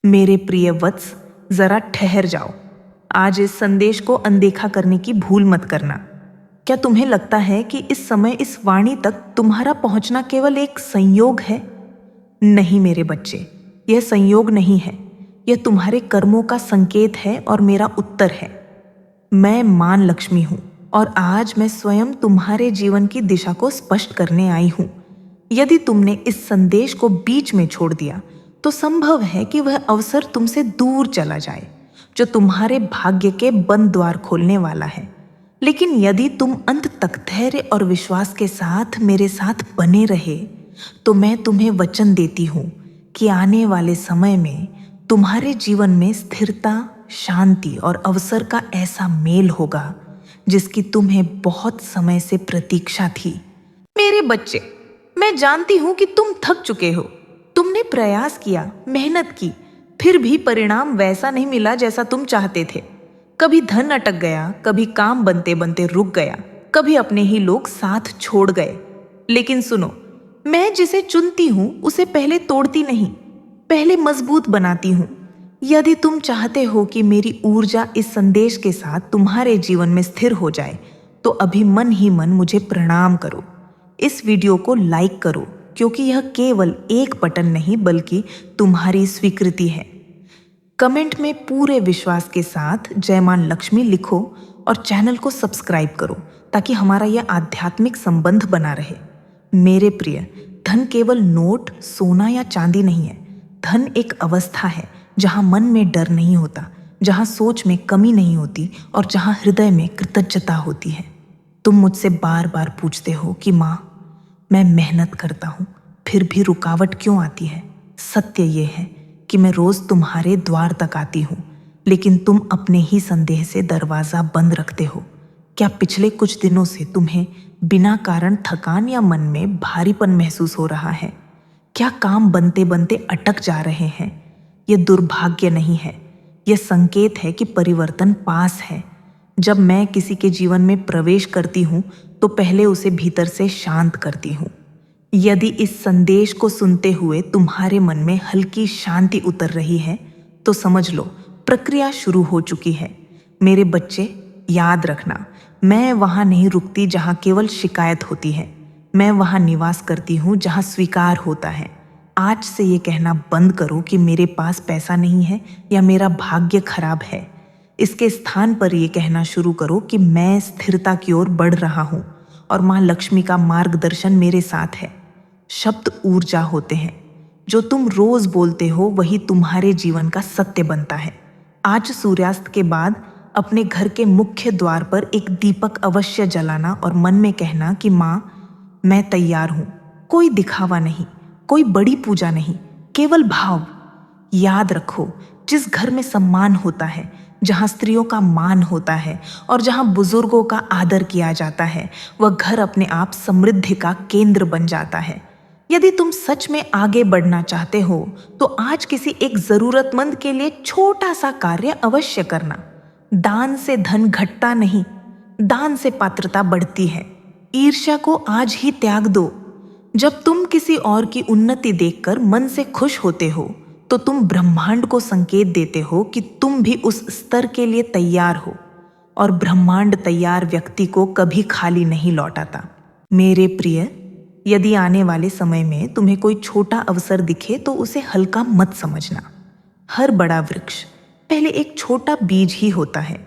मेरे प्रिय वत्स, जरा ठहर जाओ। आज इस संदेश को अनदेखा करने की भूल मत करना। क्या तुम्हें लगता है कि इस समय इस वाणी तक तुम्हारा पहुंचना केवल एक संयोग है? नहीं मेरे बच्चे, यह संयोग नहीं है। यह तुम्हारे कर्मों का संकेत है और मेरा उत्तर है। मैं मां लक्ष्मी हूं और आज मैं स्वयं तुम्हारे जीवन की दिशा को स्पष्ट करने आई हूं। यदि तुमने इस संदेश को बीच में छोड़ दिया तो संभव है कि वह अवसर तुमसे दूर चला जाए जो तुम्हारे भाग्य के बंद द्वार खोलने वाला है। लेकिन यदि तुम अंत तक धैर्य और विश्वास के साथ मेरे साथ बने रहे तो मैं तुम्हें वचन देती हूं कि आने वाले समय में तुम्हारे जीवन में स्थिरता, शांति और अवसर का ऐसा मेल होगा जिसकी तुम्हें बहुत समय से प्रतीक्षा थी। मेरे बच्चे, मैं जानती हूं कि तुम थक चुके हो। तुमने प्रयास किया, मेहनत की, फिर भी परिणाम वैसा नहीं मिला जैसा तुम चाहते थे। कभी धन अटक गया, कभी काम बनते बनते रुक गया, कभी अपने ही लोग साथ छोड़ गए। लेकिन सुनो, मैं जिसे चुनती हूं उसे पहले तोड़ती नहीं, पहले मजबूत बनाती हूं। यदि तुम चाहते हो कि मेरी ऊर्जा इस संदेश के साथ तुम्हारे जीवन में स्थिर हो जाए तो अभी मन ही मन मुझे प्रणाम करो। इस वीडियो को लाइक करो क्योंकि यह केवल एक बटन नहीं बल्कि तुम्हारी स्वीकृति है। कमेंट में पूरे विश्वास के साथ जय मां लक्ष्मी लिखो और चैनल को सब्सक्राइब करो ताकि हमारा यह आध्यात्मिक संबंध बना रहे। मेरे प्रिय, धन केवल नोट, सोना या चांदी नहीं है। धन एक अवस्था है जहां मन में डर नहीं होता, जहां सोच में कमी नहीं होती और जहां हृदय में कृतज्ञता होती है। तुम मुझसे बार बार पूछते हो कि माँ, मैं मेहनत करता हूँ फिर भी रुकावट क्यों आती है? सत्य ये है कि मैं रोज तुम्हारे द्वार तक आती हूँ लेकिन तुम अपने ही संदेह से दरवाजा बंद रखते हो। क्या पिछले कुछ दिनों से तुम्हें बिना कारण थकान या मन में भारीपन महसूस हो रहा है? क्या काम बनते बनते अटक जा रहे हैं? यह दुर्भाग्य नहीं है, यह संकेत है कि परिवर्तन पास है। जब मैं किसी के जीवन में प्रवेश करती हूँ तो पहले उसे भीतर से शांत करती हूँ। यदि इस संदेश को सुनते हुए तुम्हारे मन में हल्की शांति उतर रही है तो समझ लो प्रक्रिया शुरू हो चुकी है। मेरे बच्चे, याद रखना, मैं वहां नहीं रुकती जहां केवल शिकायत होती है। मैं वहां निवास करती हूँ जहां स्वीकार होता है। आज से ये कहना बंद करो कि मेरे पास पैसा नहीं है या मेरा भाग्य खराब है। इसके स्थान पर यह कहना शुरू करो कि मैं स्थिरता की ओर बढ़ रहा हूं और मां लक्ष्मी का मार्गदर्शन मेरे साथ है। शब्द ऊर्जा होते हैं। जो तुम रोज बोलते हो वही तुम्हारे जीवन का सत्य बनता है। आज सूर्यास्त के बाद अपने घर के मुख्य द्वार पर एक दीपक अवश्य जलाना और मन में कहना कि मां, मैं तैयार हूं। कोई दिखावा नहीं, कोई बड़ी पूजा नहीं, केवल भाव। याद रखो, जिस घर में सम्मान होता है, जहां स्त्रियों का मान होता है और जहां बुजुर्गों का आदर किया जाता है, वह घर अपने आप समृद्धि का केंद्र बन जाता है। यदि तुम सच में आगे बढ़ना चाहते हो तो आज किसी एक जरूरतमंद के लिए छोटा सा कार्य अवश्य करना। दान से धन घटता नहीं, दान से पात्रता बढ़ती है। ईर्ष्या को आज ही त्याग दो। जब तुम किसी और की उन्नति देखकर मन से खुश होते हो तो तुम ब्रह्मांड को संकेत देते हो कि तुम भी उस स्तर के लिए तैयार हो, और ब्रह्मांड तैयार व्यक्ति को कभी खाली नहीं लौटाता। मेरे प्रिय, यदि आने वाले समय में तुम्हें कोई छोटा अवसर दिखे तो उसे हल्का मत समझना। हर बड़ा वृक्ष पहले एक छोटा बीज ही होता है।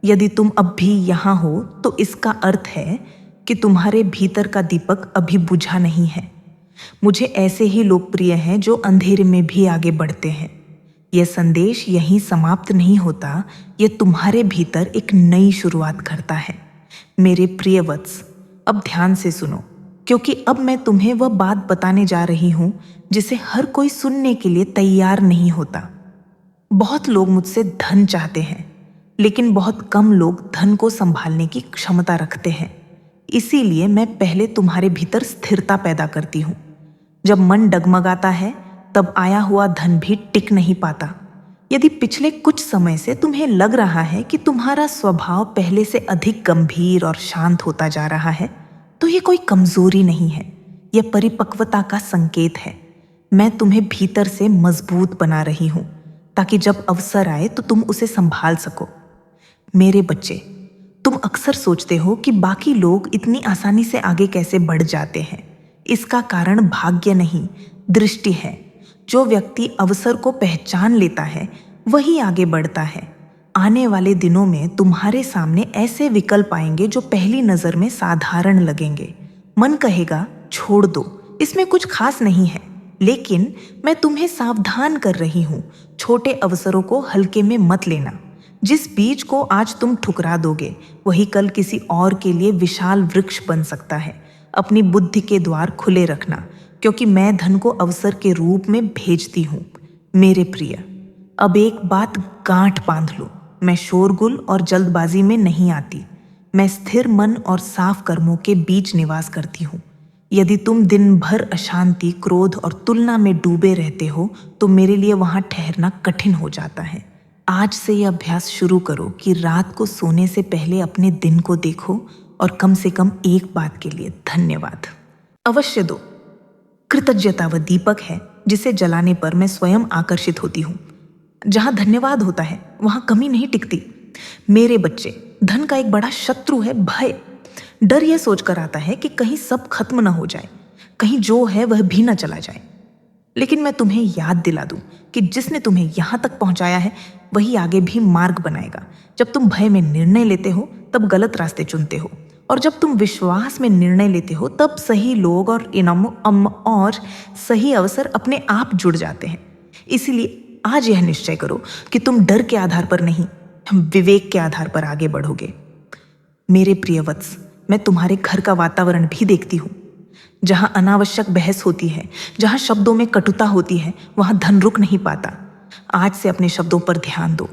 यदि तुम अब भी यहाँ हो तो इसका अर्थ है कि तुम्हारे भीतर का दीपक अभी बुझा नहीं है। मुझे ऐसे ही लोग प्रिय हैं जो अंधेरे में भी आगे बढ़ते हैं। यह संदेश यहीं समाप्त नहीं होता, यह तुम्हारे भीतर एक नई शुरुआत करता है। मेरे प्रिय वत्स, अब ध्यान से सुनो क्योंकि अब मैं तुम्हें वह बात बताने जा रही हूं जिसे हर कोई सुनने के लिए तैयार नहीं होता। बहुत लोग मुझसे धन चाहते हैं लेकिन बहुत कम लोग धन को संभालने की क्षमता रखते हैं। इसीलिए मैं पहले तुम्हारे भीतर स्थिरता पैदा करती हूँ। जब मन डगमगाता है तब आया हुआ धन भी टिक नहीं पाता। यदि पिछले कुछ समय से तुम्हें लग रहा है कि तुम्हारा स्वभाव पहले से अधिक गंभीर और शांत होता जा रहा है तो ये कोई कमजोरी नहीं है, यह परिपक्वता का संकेत है। मैं तुम्हें भीतर से मजबूत बना रही हूँ। ताकि जब अवसर आए तो तुम उसे संभाल सको। मेरे बच्चे, तुम अक्सर सोचते हो कि बाकी लोग इतनी आसानी से आगे कैसे बढ़ जाते हैं। इसका कारण भाग्य नहीं, दृष्टि है। जो व्यक्ति अवसर को पहचान लेता है वही आगे बढ़ता है। आने वाले दिनों में तुम्हारे सामने ऐसे विकल्प आएंगे जो पहली नजर में साधारण लगेंगे। मन कहेगा छोड़ दो, इसमें कुछ खास नहीं है, लेकिन मैं तुम्हें सावधान कर रही हूं, छोटे अवसरों को हल्के में मत लेना। जिस बीज को आज तुम ठुकरा दोगे वही कल किसी और के लिए विशाल वृक्ष बन सकता है। अपनी बुद्धि के द्वार खुले रखना, क्योंकि मैं धन को अवसर के रूप में भेजती हूँ। मेरे प्रिय, अब एक बात गांठ बांध लो, मैं शोरगुल और जल्दबाजी में नहीं आती। मैं स्थिर मन और साफ कर्मों के बीच निवास करती हूँ। यदि तुम दिन भर अशांति, क्रोध और तुलना में डूबे रहते हो तो मेरे लिए वहां ठहरना कठिन हो जाता है। आज से यह अभ्यास शुरू करो कि रात को सोने से पहले अपने दिन को देखो और कम से कम एक बात के लिए धन्यवाद अवश्य दो। कृतज्ञता वह दीपक है जिसे जलाने पर मैं स्वयं आकर्षित होती हूँ। जहाँ धन्यवाद होता है वहाँ कमी नहीं टिकती। मेरे बच्चे, धन का एक बड़ा शत्रु है भय। डर यह सोचकर आता है कि कहीं सब खत्म ना हो जाए, कहीं जो है वह भी ना चला जाए। लेकिन मैं तुम्हें याद दिला दूं कि जिसने तुम्हें यहां तक पहुंचाया है वही आगे भी मार्ग बनाएगा। जब तुम भय में निर्णय लेते हो तब गलत रास्ते चुनते हो, और जब तुम विश्वास में निर्णय लेते हो तब सही लोग और इनाम और सही अवसर अपने आप जुड़ जाते हैं। इसीलिए आज यह निश्चय करो कि तुम डर के आधार पर नहीं, विवेक के आधार पर आगे बढ़ोगे। मेरे प्रिय वत्स, मैं तुम्हारे घर का वातावरण भी देखती हूँ। जहां अनावश्यक बहस होती है, जहां शब्दों में कटुता होती है, वहां धन रुक नहीं पाता। आज से अपने शब्दों पर ध्यान दो।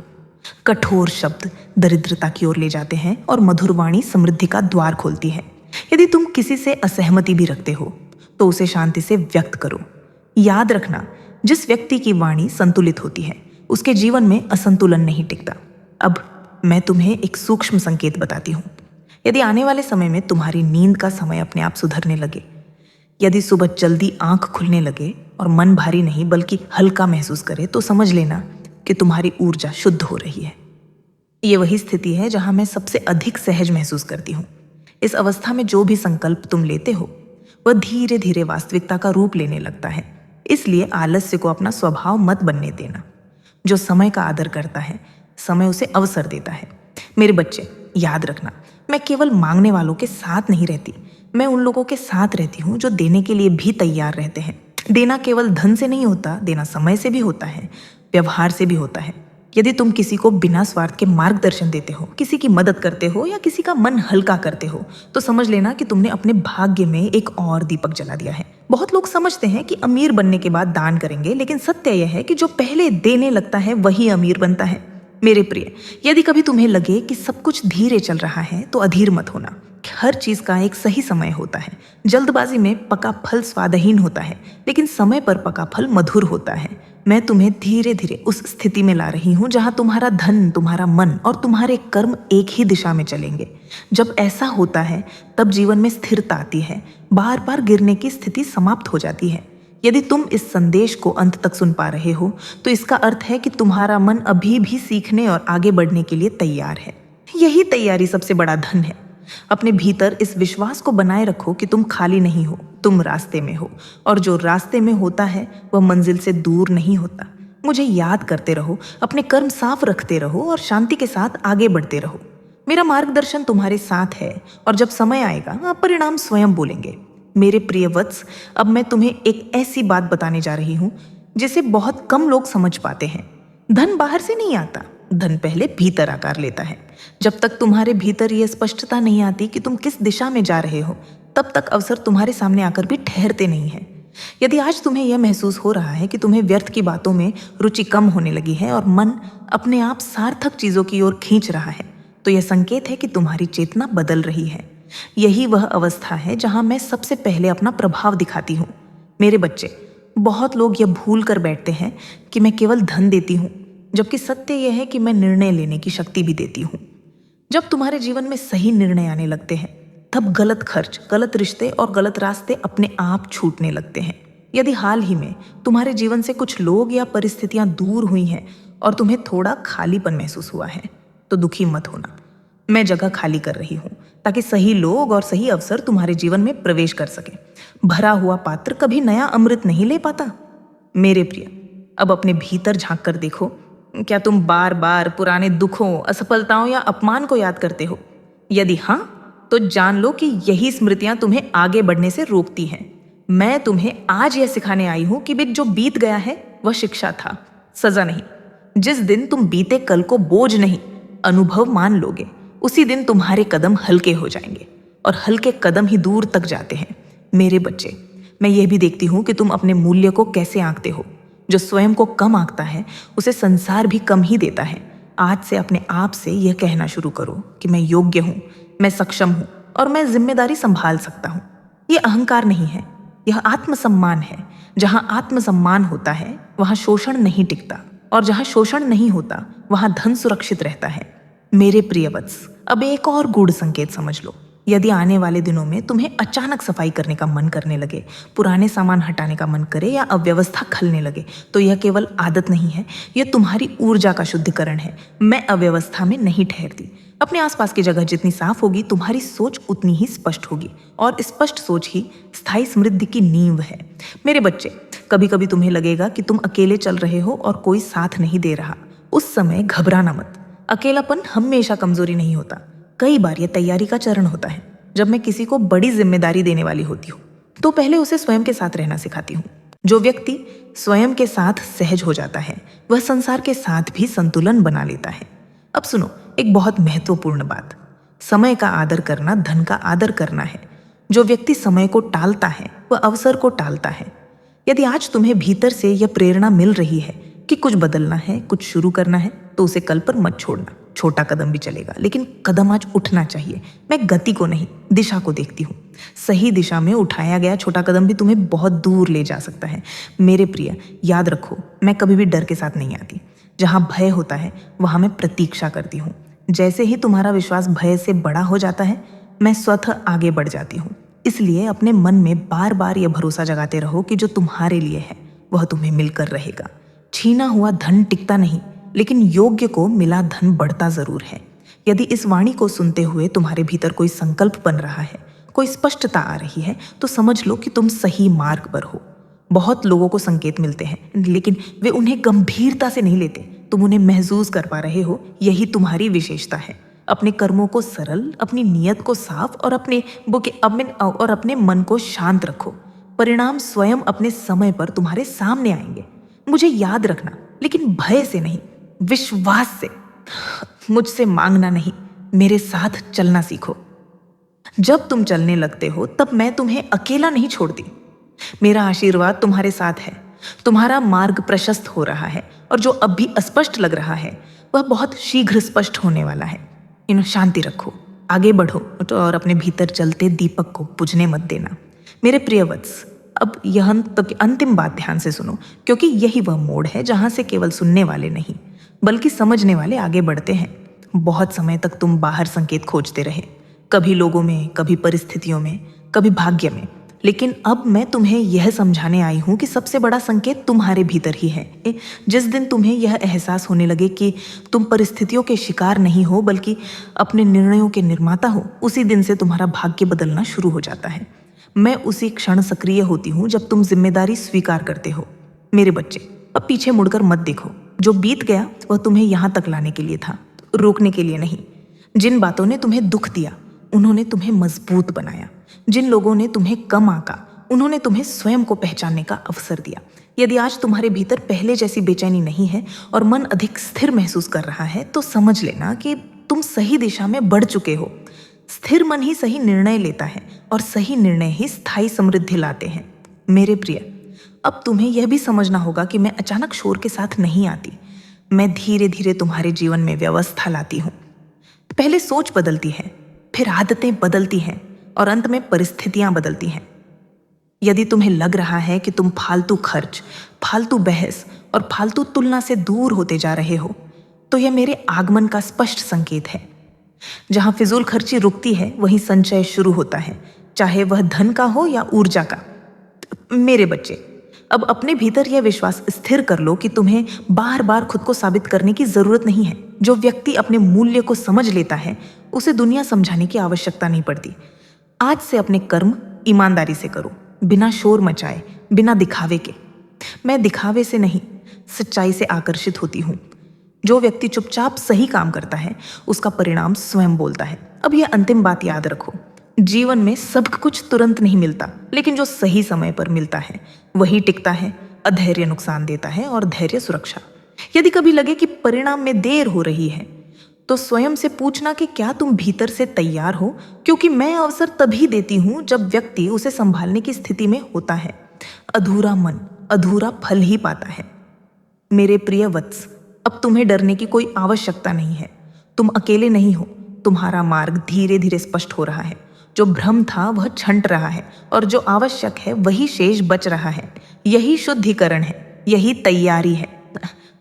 कठोर शब्द दरिद्रता की ओर ले जाते हैं और मधुर वाणी समृद्धि का द्वार खोलती है। यदि तुम किसी से असहमति भी रखते हो तो उसे शांति से व्यक्त करो। याद रखना, जिस व्यक्ति की वाणी संतुलित होती है उसके जीवन में असंतुलन नहीं टिकता। अब मैं तुम्हें एक सूक्ष्म संकेत बताती हूँ। यदि आने वाले समय में तुम्हारी नींद का समय अपने आप सुधरने लगे, यदि सुबह जल्दी आंख खुलने लगे और मन भारी नहीं बल्कि हल्का महसूस करे, तो समझ लेना कि तुम्हारी ऊर्जा शुद्ध हो रही है। ये वही स्थिति है जहां मैं सबसे अधिक सहज महसूस करती हूँ। इस अवस्था में जो भी संकल्प तुम लेते हो वह धीरे धीरे वास्तविकता का रूप लेने लगता है। इसलिए आलस्य को अपना स्वभाव मत बनने देना। जो समय का आदर करता है, समय उसे अवसर देता है। मेरे बच्चे, याद रखना, मैं केवल मांगने वालों के साथ नहीं रहती, मैं उन लोगों के साथ रहती हूँ जो देने के लिए भी तैयार रहते हैं। देना केवल धन से नहीं होता, देना समय से भी होता है, व्यवहार से भी होता है। यदि तुम किसी को बिना स्वार्थ के मार्गदर्शन देते हो, किसी की मदद करते हो या किसी का मन हल्का करते हो, तो समझ लेना कि तुमने अपने भाग्य में एक और दीपक जला दिया है। बहुत लोग समझते हैं कि अमीर बनने के बाद दान करेंगे, लेकिन सत्य यह है कि जो पहले देने लगता है वही अमीर बनता है। मेरे प्रिय, यदि कभी तुम्हें लगे कि सब कुछ धीरे चल रहा है तो अधीर मत होना। हर चीज का एक सही समय होता है। जल्दबाजी में पका फल स्वादहीन होता है, लेकिन समय पर पका फल मधुर होता है। मैं तुम्हें धीरे धीरे उस स्थिति में ला रही हूँ जहाँ तुम्हारा धन, तुम्हारा मन और तुम्हारे कर्म एक ही दिशा में चलेंगे। जब ऐसा होता है तब जीवन में स्थिरता आती है, बार बार गिरने की स्थिति समाप्त हो जाती है। यदि तुम इस संदेश को अंत तक सुन पा रहे हो तो इसका अर्थ है कि तुम्हारा मन अभी भी सीखने और आगे बढ़ने के लिए तैयार है। यही तैयारी सबसे बड़ा धन है। अपने भीतर इस विश्वास को बनाए रखो कि तुम खाली नहीं हो, तुम रास्ते में हो, और जो रास्ते में होता है वह मंजिल से दूर नहीं होता। मुझे याद करते रहो, अपने कर्म साफ रखते रहो और शांति के साथ आगे बढ़ते रहो। मेरा मार्गदर्शन तुम्हारे साथ है और जब समय आएगा आप परिणाम स्वयं बोलेंगे। मेरे प्रिय वत्स, अब मैं तुम्हें एक ऐसी बात बताने जा रही हूँ जिसे बहुत कम लोग समझ पाते हैं। धन बाहर से नहीं आता, धन पहले भीतर आकार लेता है। जब तक तुम्हारे भीतर यह स्पष्टता नहीं आती कि तुम किस दिशा में जा रहे हो, तब तक अवसर तुम्हारे सामने आकर भी ठहरते नहीं हैं। यदि आज तुम्हें यह महसूस हो रहा है कि तुम्हें व्यर्थ की बातों में रुचि कम होने लगी है और मन अपने आप सार्थक चीजों की ओर खींच रहा है, तो यह संकेत है कि तुम्हारी चेतना बदल रही है। यही वह अवस्था है जहां मैं सबसे पहले अपना प्रभाव दिखाती हूँ। मेरे बच्चे, बहुत लोग यह भूल कर बैठते हैं कि मैं केवल धन देती हूँ, जबकि सत्य यह है कि मैं निर्णय लेने की शक्ति भी देती हूँ। जब तुम्हारे जीवन में सही निर्णय आने लगते हैं तब गलत खर्च, गलत रिश्ते और गलत रास्ते अपने आप छूटने लगते हैं। यदि हाल ही में तुम्हारे जीवन से कुछ लोग या परिस्थितियां दूर हुई हैं और तुम्हें थोड़ा खालीपन महसूस हुआ है तो दुखी मत होना। मैं जगह खाली कर रही हूँ ताकि सही लोग और सही अवसर तुम्हारे जीवन में प्रवेश कर सके। भरा हुआ पात्र कभी नया अमृत नहीं ले पाता। मेरे प्रिय, अब अपने भीतर झांक कर देखो। क्या तुम बार बार पुराने दुखों, असफलताओं या अपमान को याद करते हो? यदि हाँ, तो जान लो कि यही स्मृतियां तुम्हें आगे बढ़ने से रोकती हैं। मैं तुम्हें आज यह सिखाने आई हूं कि जो बीत गया है वह शिक्षा था, सजा नहीं। जिस दिन तुम बीते कल को बोझ नहीं, अनुभव मान लोगे, उसी दिन तुम्हारे कदम हल्के हो जाएंगे, और हल्के कदम ही दूर तक जाते हैं। मेरे बच्चे, मैं यह भी देखती हूं कि तुम अपने मूल्य को कैसे आंकते हो। जो स्वयं को कम आंकता है उसे संसार भी कम ही देता है। आज से अपने आप से यह कहना शुरू करो कि मैं योग्य हूं, मैं सक्षम हूं और मैं जिम्मेदारी संभाल सकता हूं। यह अहंकार नहीं है, यह आत्मसम्मान है। जहां आत्मसम्मान होता है वहां शोषण नहीं टिकता, और जहां शोषण नहीं होता वहां धन सुरक्षित रहता है। मेरे प्रिय वत्स, अब एक और गूढ़ संकेत समझ लो। यदि आने वाले दिनों में तुम्हें अचानक सफाई करने का मन करने लगे, पुराने सामान हटाने का मन करे या अव्यवस्था खलने लगे, तो यह केवल आदत नहीं है, यह तुम्हारी ऊर्जा का शुद्धिकरण है। मैं अव्यवस्था में नहीं ठहरती। अपने आसपास की जगह जितनी साफ होगी, तुम्हारी सोच उतनी ही स्पष्ट होगी, और स्पष्ट सोच ही स्थायी समृद्धि की नींव है। मेरे बच्चे, कभी कभी तुम्हें लगेगा कि तुम अकेले चल रहे हो और कोई साथ नहीं दे रहा। उस समय घबराना मत। अकेलापन हमेशा कमजोरी नहीं होता। कई बार यह तैयारी का चरण होता है। जब मैं किसी को बड़ी जिम्मेदारी देने वाली होती हूँ तो पहले उसे स्वयं के साथ रहना सिखाती हूँ। जो व्यक्ति स्वयं के साथ सहज हो जाता है वह संसार के साथ भी संतुलन बना लेता है। अब सुनो एक बहुत महत्वपूर्ण बात। समय का आदर करना धन का आदर करना है। जो व्यक्ति समय को टालता है वह अवसर को टालता है। यदि आज तुम्हें भीतर से यह प्रेरणा मिल रही है कि कुछ बदलना है, कुछ शुरू करना है, तो उसे कल पर मत छोड़ना। छोटा कदम भी चलेगा, लेकिन कदम आज उठना चाहिए। मैं गति को नहीं, दिशा को देखती हूँ। सही दिशा में उठाया गया छोटा कदम भी तुम्हें बहुत दूर ले जा सकता है। मेरे प्रिय, याद रखो, मैं कभी भी डर के साथ नहीं आती। जहाँ भय होता है वहाँ मैं प्रतीक्षा करती हूँ। जैसे ही तुम्हारा विश्वास भय से बड़ा हो जाता है, मैं स्वतः आगे बढ़ जाती हूँ। इसलिए अपने मन में बार बार यह भरोसा जगाते रहो कि जो तुम्हारे लिए है वह तुम्हें मिलकर रहेगा। छीना हुआ धन टिकता नहीं, लेकिन योग्य को मिला धन बढ़ता जरूर है। यदि इस वाणी को सुनते हुए तुम्हारे भीतर कोई संकल्प बन रहा है, कोई स्पष्टता आ रही है, तो समझ लो कि तुम सही मार्ग पर हो। बहुत लोगों को संकेत मिलते हैं, लेकिन वे उन्हें गंभीरता से नहीं लेते। तुम उन्हें महसूस कर पा रहे हो, यही तुम्हारी विशेषता है। अपने कर्मों को सरल, अपनी नीयत को साफ और अपने मन को शांत रखो। परिणाम स्वयं अपने समय पर तुम्हारे सामने आएंगे। मुझे याद रखना, लेकिन भय से नहीं, विश्वास से। मुझसे मांगना नहीं, मेरे साथ चलना सीखो। जब तुम चलने लगते हो तब मैं तुम्हें अकेला नहीं छोड़ती। मेरा आशीर्वाद तुम्हारे साथ है। तुम्हारा मार्ग प्रशस्त हो रहा है, और जो अब भी अस्पष्ट लग रहा है वह बहुत शीघ्र स्पष्ट होने वाला है। शांति रखो, आगे बढ़ो, और अपने भीतर जलते दीपक को बुझने मत देना। मेरे प्रिय वत्स, अब यह अंतिम बात ध्यान से सुनो, क्योंकि यही वह मोड़ है जहां से केवल सुनने वाले नहीं बल्कि समझने वाले आगे बढ़ते हैं। बहुत समय तक तुम बाहर संकेत खोजते रहे, कभी लोगों में, कभी परिस्थितियों में, कभी भाग्य में, लेकिन अब मैं तुम्हें यह समझाने आई हूं कि सबसे बड़ा संकेत तुम्हारे भीतर ही है। जिस दिन तुम्हें यह एहसास होने लगे कि तुम परिस्थितियों के शिकार नहीं हो बल्कि अपने निर्णयों के निर्माता हो, उसी दिन से तुम्हारा भाग्य बदलना शुरू हो जाता है। मैं उसी क्षण सक्रिय होती हूँ जब तुम जिम्मेदारी स्वीकार करते हो। मेरे बच्चे, अब पीछे मुड़कर मत देखो। जो बीत गया वह तुम्हें यहाँ तक लाने के लिए था, रोकने के लिए नहीं। जिन बातों ने तुम्हें दुख दिया उन्होंने तुम्हें मजबूत बनाया। जिन लोगों ने तुम्हें कम आंका उन्होंने तुम्हें स्वयं को पहचानने का अवसर दिया। यदि आज तुम्हारे भीतर पहले जैसी बेचैनी नहीं है और मन अधिक स्थिर महसूस कर रहा है, तो समझ लेना कि तुम सही दिशा में बढ़ चुके हो। स्थिर मन ही सही निर्णय लेता है, और सही निर्णय ही स्थायी समृद्धि लाते हैं। मेरे प्रिय, अब तुम्हें यह भी समझना होगा कि मैं अचानक शोर के साथ नहीं आती। मैं धीरे धीरे तुम्हारे जीवन में व्यवस्था लाती हूँ। पहले सोच बदलती है, फिर आदतें बदलती हैं, और अंत में परिस्थितियां बदलती हैं। यदि तुम्हें लग रहा है कि तुम फालतू खर्च, फालतू बहस और फालतू तुलना से दूर होते जा रहे हो, तो यह मेरे आगमन का स्पष्ट संकेत है। जहां फिजूल खर्ची रुकती है वहीं संचय शुरू होता है, चाहे वह धन का हो या ऊर्जा का। मेरे बच्चे, अब अपने भीतर यह विश्वास स्थिर कर लो कि तुम्हें बार बार खुद को साबित करने की जरूरत नहीं है। जो व्यक्ति अपने मूल्य को समझ लेता है उसे दुनिया समझाने की आवश्यकता नहीं पड़ती। आज से अपने कर्म ईमानदारी से करो, बिना शोर मचाए, बिना दिखावे के। मैं दिखावे से नहीं, सच्चाई से आकर्षित होती हूँ। जो व्यक्ति चुपचाप सही काम करता है उसका परिणाम स्वयं बोलता है। अब यह अंतिम बात याद रखो, जीवन में सब कुछ तुरंत नहीं मिलता, लेकिन जो सही समय पर मिलता है वही टिकता है। अधैर्य नुकसान देता है और धैर्य सुरक्षा। यदि कभी लगे कि परिणाम में देर हो रही है तो स्वयं से पूछना कि क्या तुम भीतर से तैयार हो, क्योंकि मैं अवसर तभी देती हूं जब व्यक्ति उसे संभालने की स्थिति में होता है। अधूरा मन अधूरा फल ही पाता है। मेरे प्रिय वत्स, अब तुम्हें डरने की कोई आवश्यकता नहीं है। तुम अकेले नहीं हो। तुम्हारा मार्ग धीरे धीरे स्पष्ट हो रहा है। जो भ्रम था वह छंट रहा है और जो आवश्यक है वही शेष बच रहा है। यही शुद्धिकरण है, यही तैयारी है।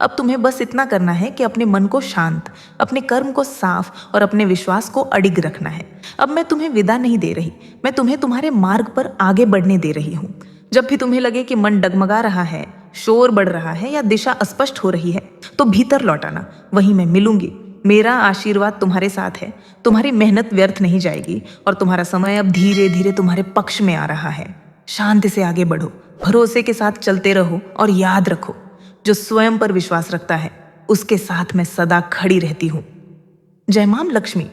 अब तुम्हें बस इतना करना है कि अपने मन को शांत, अपने कर्म को साफ और अपने विश्वास को अडिग रखना है। अब मैं तुम्हें विदा नहीं दे रही, मैं तुम्हें तुम्हारे मार्ग पर आगे बढ़ने दे रही हूँ। जब भी तुम्हें लगे कि मन डगमगा रहा है, शोर बढ़ रहा है या दिशा अस्पष्ट हो रही है, तो भीतर लौटाना, वहीं मैं मिलूंगी। मेरा आशीर्वाद तुम्हारे साथ है। तुम्हारी मेहनत व्यर्थ नहीं जाएगी और तुम्हारा समय अब धीरे धीरे तुम्हारे पक्ष में आ रहा है। शांति से आगे बढ़ो, भरोसे के साथ चलते रहो और याद रखो, जो स्वयं पर विश्वास रखता है उसके साथ मैं सदा खड़ी रहती हूँ। जय मां लक्ष्मी।